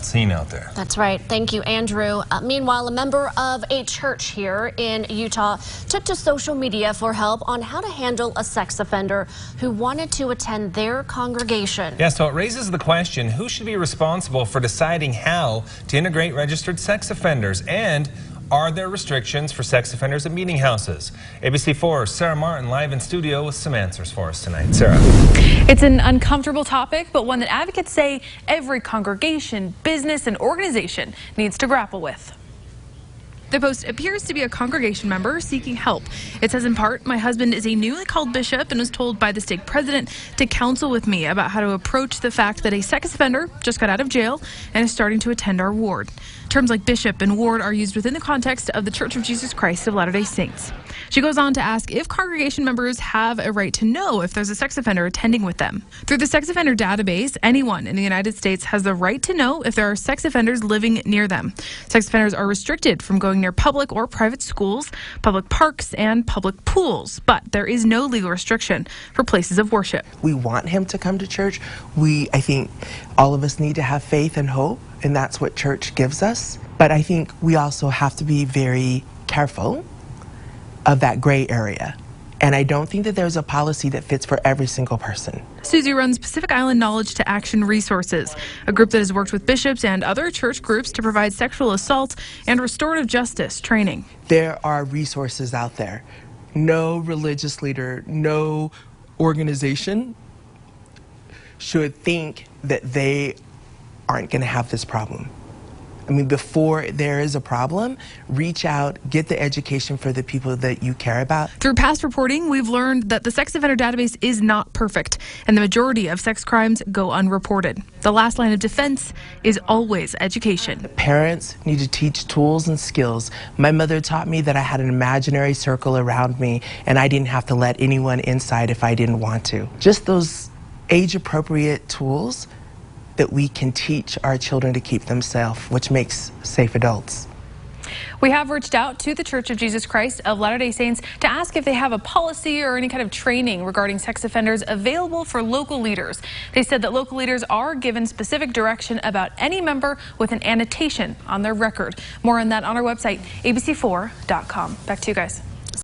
Scene out there. That's right. Thank you, Andrew. Meanwhile, a member of a church here in Utah took to social media for help on how to handle a sex offender who wanted to attend their congregation. Yeah, so it raises the question, who should be responsible for deciding how to integrate registered sex offenders? And are there restrictions for sex offenders at meeting houses? ABC4's Sarah Martin live in studio with some answers for us tonight. Sarah. It's an uncomfortable topic, but one that advocates say every congregation, business, and organization needs to grapple with. The post appears to be a congregation member seeking help. It says in part, my husband is a newly called bishop and was told by the stake president to counsel with me about how to approach the fact that a sex offender just got out of jail and is starting to attend our ward. Terms like bishop and ward are used within the context of the Church of Jesus Christ of Latter-day Saints. She goes on to ask if congregation members have a right to know if there's a sex offender attending with them. Through the sex offender database, anyone in the United States has the right to know if there are sex offenders living near them. Sex offenders are restricted from going near public or private schools, public parks, and public pools, but there is no legal restriction for places of worship. We want him to come to church. I think all of us need to have faith and hope, and that's what church gives us. But I think we also have to be very careful of that gray area. And I don't think that there's a policy that fits for every single person. Susie runs Pacific Island Knowledge to Action Resources, a group that has worked with bishops and other church groups to provide sexual assault and restorative justice training. There are resources out there. No religious leader, no organization should think that they aren't going to have this problem. I mean, before there is a problem, reach out, get the education for the people that you care about. Through past reporting, we've learned that the sex offender database is not perfect, and the majority of sex crimes go unreported. The last line of defense is always education. Parents need to teach tools and skills. My mother taught me that I had an imaginary circle around me, and I didn't have to let anyone inside if I didn't want to. Just those age-appropriate tools that we can teach our children to keep them safe, which makes safe adults. We have reached out to the Church of Jesus Christ of Latter-day Saints to ask if they have a policy or any kind of training regarding sex offenders available for local leaders. They said that local leaders are given specific direction about any member with an annotation on their record. More on that on our website, abc4.com. Back to you guys.